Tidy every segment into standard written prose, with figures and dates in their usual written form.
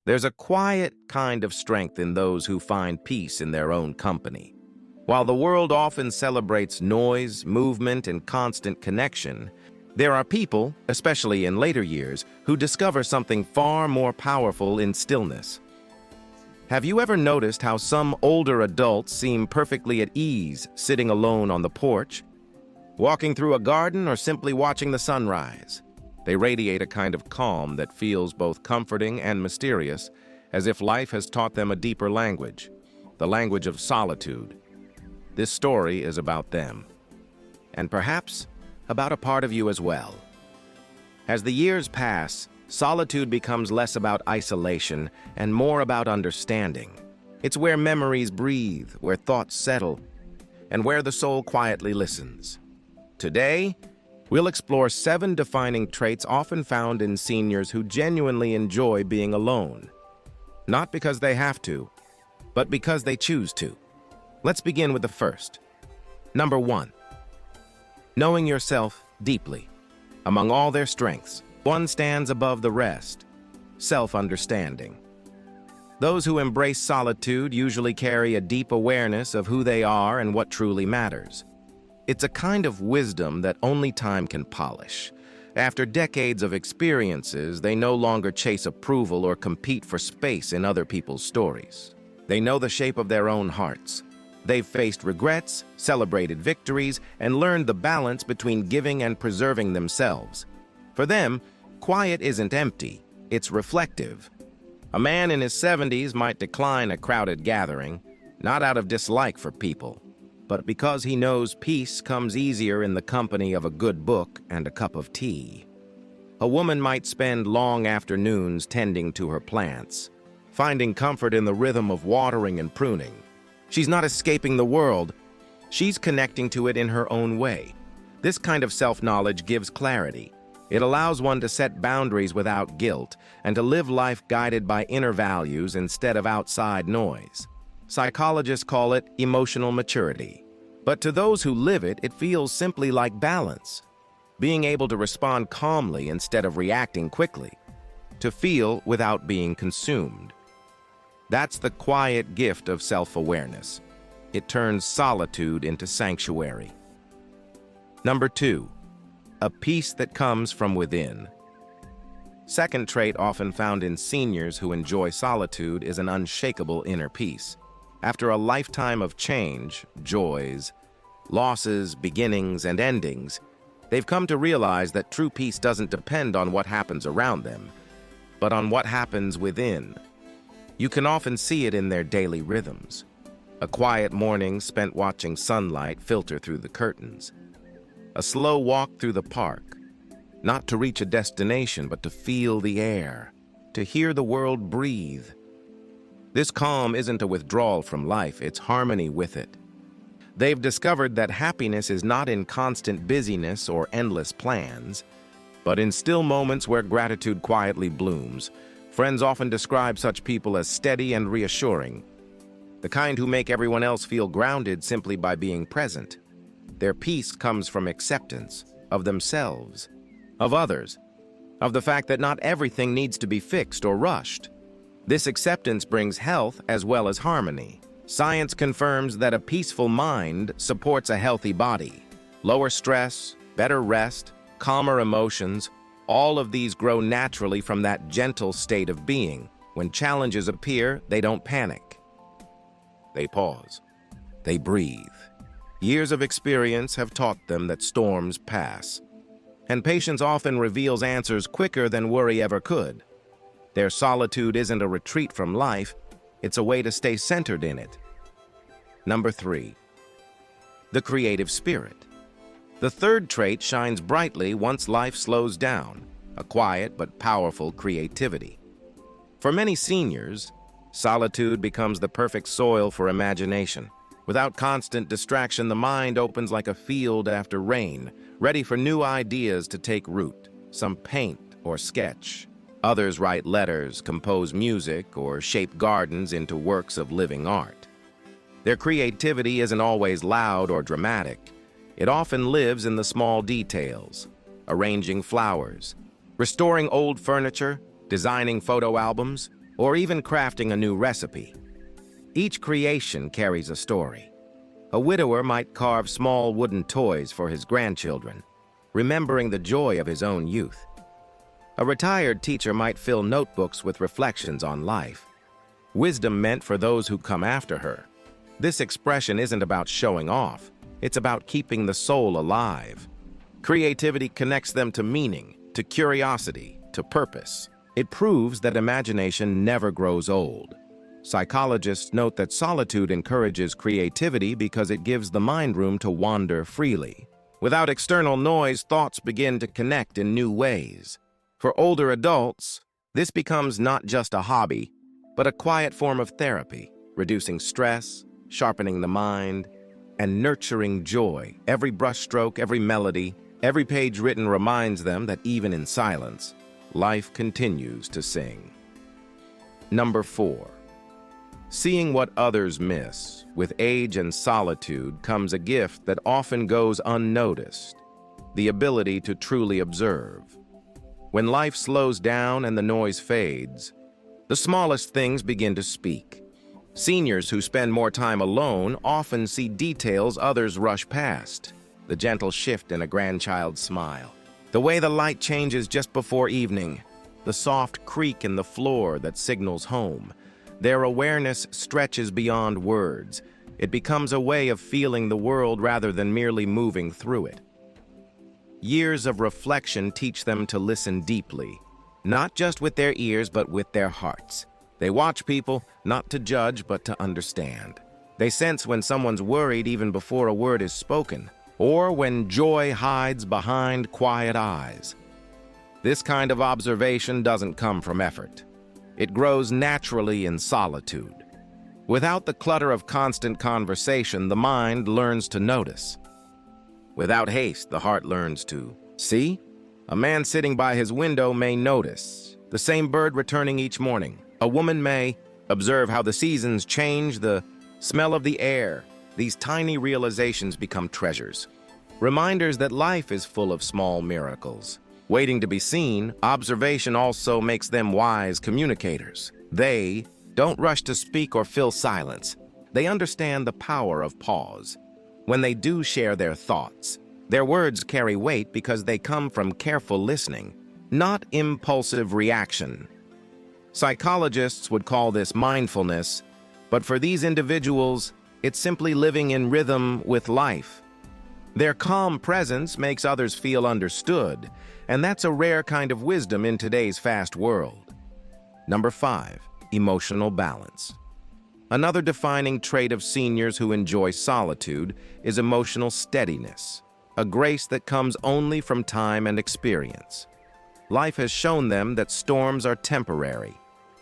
There's a quiet kind of strength in those who find peace in their own company. While the world often celebrates noise, movement, and constant connection, there are people, especially in later years, who discover something far more powerful in stillness. Have you ever noticed how some older adults seem perfectly at ease sitting alone on the porch, walking through a garden, or simply watching the sunrise? They radiate a kind of calm that feels both comforting and mysterious, as if life has taught them a deeper language, the language of solitude. This story is about them, and perhaps about a part of you as well. As the years pass, solitude becomes less about isolation and more about understanding. It's where memories breathe, where thoughts settle, and where the soul quietly listens. Today, we'll explore 7 defining traits often found in seniors who genuinely enjoy being alone. Not because they have to, but because they choose to. Let's begin with the first. Number 1. Knowing yourself deeply. Among all their strengths, one stands above the rest: self-understanding. Those who embrace solitude usually carry a deep awareness of who they are and what truly matters. It's a kind of wisdom that only time can polish. After decades of experiences, they no longer chase approval or compete for space in other people's stories. They know the shape of their own hearts. They've faced regrets, celebrated victories, and learned the balance between giving and preserving themselves. For them, quiet isn't empty, it's reflective. A man in his 70s might decline a crowded gathering, not out of dislike for people, but because he knows peace comes easier in the company of a good book and a cup of tea. A woman might spend long afternoons tending to her plants, finding comfort in the rhythm of watering and pruning. She's not escaping the world, she's connecting to it in her own way. This kind of self-knowledge gives clarity. It allows one to set boundaries without guilt and to live life guided by inner values instead of outside noise. Psychologists call it emotional maturity. But to those who live it, it feels simply like balance. Being able to respond calmly instead of reacting quickly. To feel without being consumed. That's the quiet gift of self-awareness. It turns solitude into sanctuary. Number 2. A peace that comes from within. Second trait often found in seniors who enjoy solitude is an unshakable inner peace. After a lifetime of change, joys, losses, beginnings, and endings, they've come to realize that true peace doesn't depend on what happens around them, but on what happens within. You can often see it in their daily rhythms. A quiet morning spent watching sunlight filter through the curtains. A slow walk through the park, not to reach a destination, but to feel the air, to hear the world breathe. This calm isn't a withdrawal from life, it's harmony with it. They've discovered that happiness is not in constant busyness or endless plans, but in still moments where gratitude quietly blooms. Friends often describe such people as steady and reassuring, the kind who make everyone else feel grounded simply by being present. Their peace comes from acceptance of themselves, of others, of the fact that not everything needs to be fixed or rushed. This acceptance brings health as well as harmony. Science confirms that a peaceful mind supports a healthy body. Lower stress, better rest, calmer emotions, all of these grow naturally from that gentle state of being. When challenges appear, they don't panic. They pause. They breathe. Years of experience have taught them that storms pass, and patience often reveals answers quicker than worry ever could. Their solitude isn't a retreat from life, it's a way to stay centered in it. Number 3. The creative spirit. The third trait shines brightly once life slows down, a quiet but powerful creativity. For many seniors, solitude becomes the perfect soil for imagination. Without constant distraction, the mind opens like a field after rain, ready for new ideas to take root. Some paint or sketch. Others write letters, compose music, or shape gardens into works of living art. Their creativity isn't always loud or dramatic. It often lives in the small details, arranging flowers, restoring old furniture, designing photo albums, or even crafting a new recipe. Each creation carries a story. A widower might carve small wooden toys for his grandchildren, remembering the joy of his own youth. A retired teacher might fill notebooks with reflections on life, wisdom meant for those who come after her. This expression isn't about showing off, it's about keeping the soul alive. Creativity connects them to meaning, to curiosity, to purpose. It proves that imagination never grows old. Psychologists note that solitude encourages creativity because it gives the mind room to wander freely. Without external noise, thoughts begin to connect in new ways. For older adults, this becomes not just a hobby, but a quiet form of therapy, reducing stress, sharpening the mind, and nurturing joy. Every brushstroke, every melody, every page written reminds them that even in silence, life continues to sing. Number 4. Seeing what others miss. With age and solitude comes a gift that often goes unnoticed: the ability to truly observe. When life slows down and the noise fades, the smallest things begin to speak. Seniors who spend more time alone often see details others rush past: the gentle shift in a grandchild's smile, the way the light changes just before evening, the soft creak in the floor that signals home. Their awareness stretches beyond words. It becomes a way of feeling the world rather than merely moving through it. Years of reflection teach them to listen deeply, not just with their ears but with their hearts. They watch people, not to judge but to understand. They sense when someone's worried even before a word is spoken, or when joy hides behind quiet eyes. This kind of observation doesn't come from effort. It grows naturally in solitude. Without the clutter of constant conversation, the mind learns to notice. Without haste, the heart learns to see. A man sitting by his window may notice the same bird returning each morning. A woman may observe how the seasons change, the smell of the air. These tiny realizations become treasures, reminders that life is full of small miracles waiting to be seen. Observation also makes them wise communicators. They don't rush to speak or fill silence. They understand the power of pause. When they do share their thoughts, their words carry weight because they come from careful listening, not impulsive reaction. Psychologists would call this mindfulness, but for these individuals, it's simply living in rhythm with life. Their calm presence makes others feel understood, and that's a rare kind of wisdom in today's fast world. Number 5, emotional balance. Another defining trait of seniors who enjoy solitude is emotional steadiness, a grace that comes only from time and experience. Life has shown them that storms are temporary,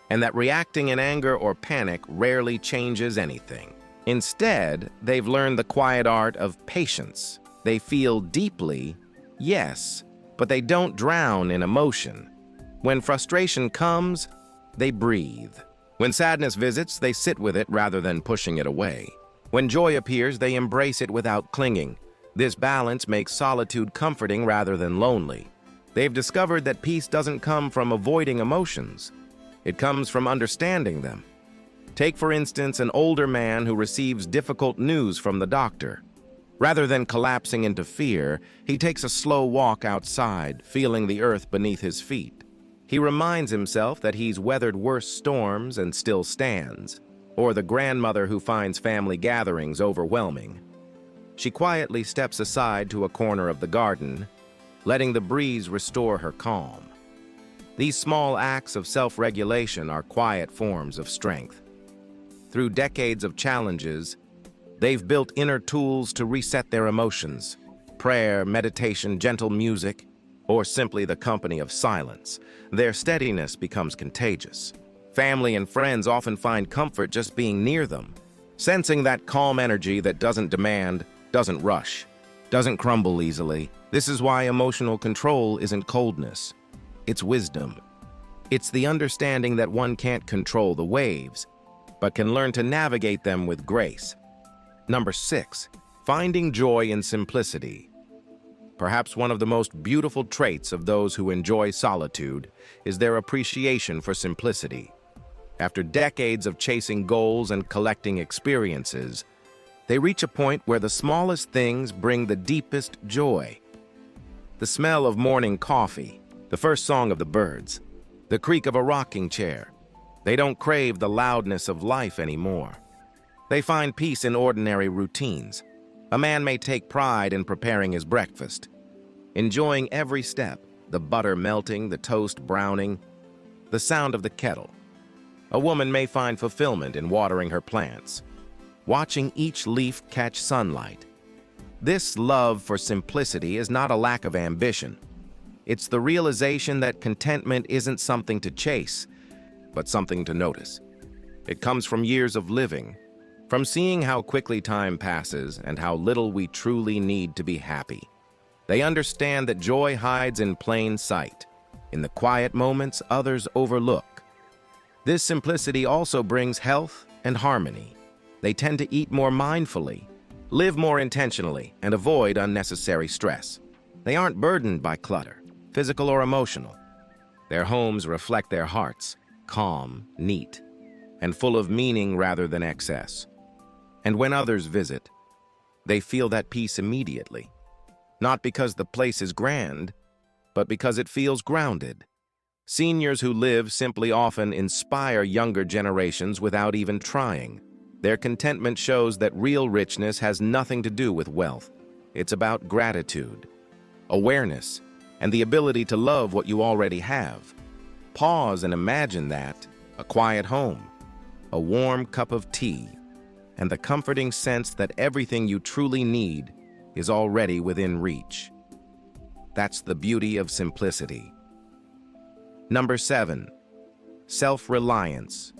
and that reacting in anger or panic rarely changes anything. Instead, they've learned the quiet art of patience. They feel deeply, yes, but they don't drown in emotion. When frustration comes, they breathe. When sadness visits, they sit with it rather than pushing it away. When joy appears, they embrace it without clinging. This balance makes solitude comforting rather than lonely. They've discovered that peace doesn't come from avoiding emotions. It comes from understanding them. Take, for instance, an older man who receives difficult news from the doctor. Rather than collapsing into fear, he takes a slow walk outside, feeling the earth beneath his feet. He reminds himself that he's weathered worse storms and still stands. Or the grandmother who finds family gatherings overwhelming. She quietly steps aside to a corner of the garden, letting the breeze restore her calm. These small acts of self-regulation are quiet forms of strength. Through decades of challenges, they've built inner tools to reset their emotions. Prayer, meditation, gentle music, or simply the company of silence. Their steadiness becomes contagious. Family and friends often find comfort just being near them, sensing that calm energy that doesn't demand, doesn't rush, doesn't crumble easily. This is why emotional control isn't coldness. It's wisdom. It's the understanding that one can't control the waves, but can learn to navigate them with grace. Number 6, finding joy in simplicity. Perhaps one of the most beautiful traits of those who enjoy solitude is their appreciation for simplicity. After decades of chasing goals and collecting experiences, they reach a point where the smallest things bring the deepest joy. The smell of morning coffee, the first song of the birds, the creak of a rocking chair. They don't crave the loudness of life anymore. They find peace in ordinary routines. A man may take pride in preparing his breakfast, enjoying every step, the butter melting, the toast browning, the sound of the kettle. A woman may find fulfillment in watering her plants, watching each leaf catch sunlight. This love for simplicity is not a lack of ambition. It's the realization that contentment isn't something to chase, but something to notice. It comes from years of living, from seeing how quickly time passes and how little we truly need to be happy. They understand that joy hides in plain sight, in the quiet moments others overlook. This simplicity also brings health and harmony. They tend to eat more mindfully, live more intentionally, and avoid unnecessary stress. They aren't burdened by clutter, physical or emotional. Their homes reflect their hearts, calm, neat, and full of meaning rather than excess. And when others visit, they feel that peace immediately, not because the place is grand, but because it feels grounded. Seniors who live simply often inspire younger generations without even trying. Their contentment shows that real richness has nothing to do with wealth. It's about gratitude, awareness, and the ability to love what you already have. Pause and imagine that: a quiet home, a warm cup of tea, and the comforting sense that everything you truly need is already within reach. That's the beauty of simplicity. Number 7, self-reliance.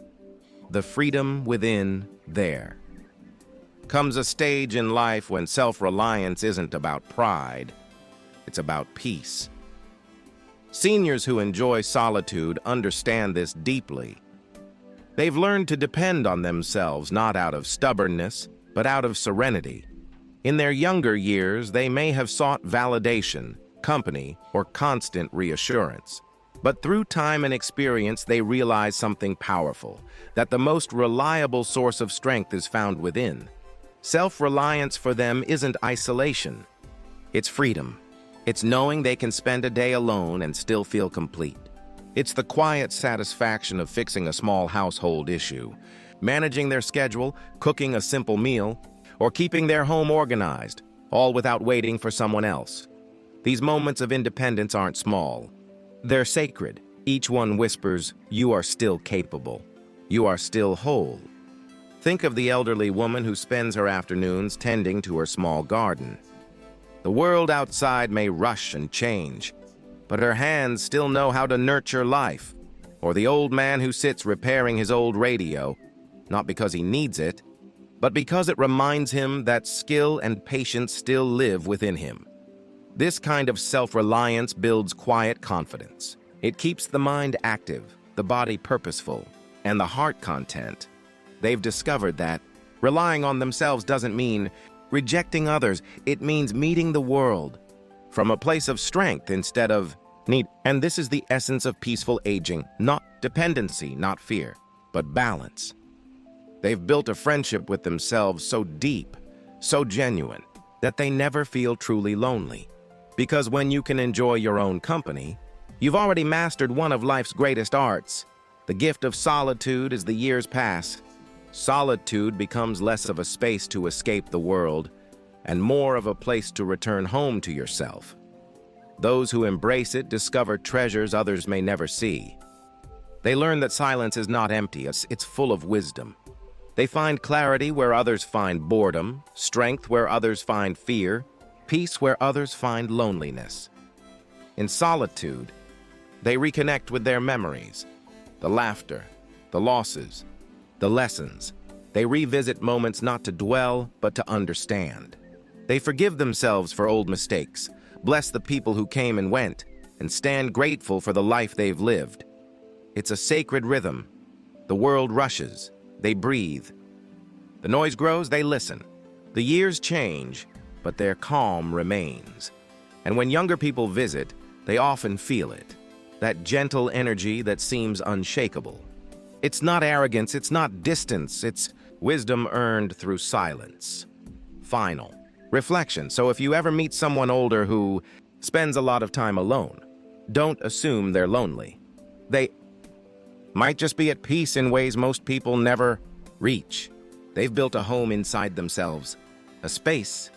The freedom within there. Comes a stage in life when self-reliance isn't about pride, it's about peace. Seniors who enjoy solitude understand this deeply. They've learned to depend on themselves not out of stubbornness, but out of serenity. In their younger years, they may have sought validation, company, or constant reassurance. But through time and experience, they realize something powerful, that the most reliable source of strength is found within. Self-reliance for them isn't isolation. It's freedom. It's knowing they can spend a day alone and still feel complete. It's the quiet satisfaction of fixing a small household issue, managing their schedule, cooking a simple meal, or keeping their home organized, all without waiting for someone else. These moments of independence aren't small. They're sacred. Each one whispers, "You are still capable. You are still whole." Think of the elderly woman who spends her afternoons tending to her small garden. The world outside may rush and change, but her hands still know how to nurture life. Or the old man who sits repairing his old radio, not because he needs it, but because it reminds him that skill and patience still live within him. This kind of self-reliance builds quiet confidence. It keeps the mind active, the body purposeful, and the heart content. They've discovered that relying on themselves doesn't mean rejecting others. It means meeting the world from a place of strength instead of need. And this is the essence of peaceful aging, not dependency, not fear, but balance. They've built a friendship with themselves so deep, so genuine, that they never feel truly lonely. Because when you can enjoy your own company, you've already mastered one of life's greatest arts. The gift of solitude as the years pass. Solitude becomes less of a space to escape the world and more of a place to return home to yourself. Those who embrace it discover treasures others may never see. They learn that silence is not empty, it's full of wisdom. They find clarity where others find boredom, strength where others find fear, peace where others find loneliness. In solitude, they reconnect with their memories, the laughter, the losses, the lessons. They revisit moments not to dwell, but to understand. They forgive themselves for old mistakes, bless the people who came and went, and stand grateful for the life they've lived. It's a sacred rhythm. The world rushes, they breathe. The noise grows, they listen. The years change, but their calm remains. And when younger people visit, they often feel it, that gentle energy that seems unshakable. It's not arrogance, it's not distance, it's wisdom earned through silence. Final. Reflection. So if you ever meet someone older who spends a lot of time alone, don't assume they're lonely. They might just be at peace in ways most people never reach. They've built a home inside themselves, a space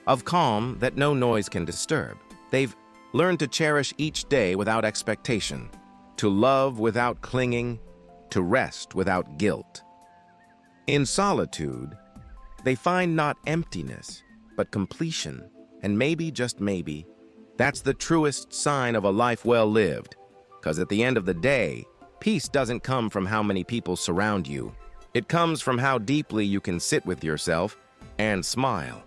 of calm that no noise can disturb. They've learned to cherish each day without expectation, to love without clinging, to rest without guilt. In solitude, they find not emptiness, but completion, and maybe, just maybe, that's the truest sign of a life well lived, because at the end of the day, peace doesn't come from how many people surround you. It comes from how deeply you can sit with yourself and smile.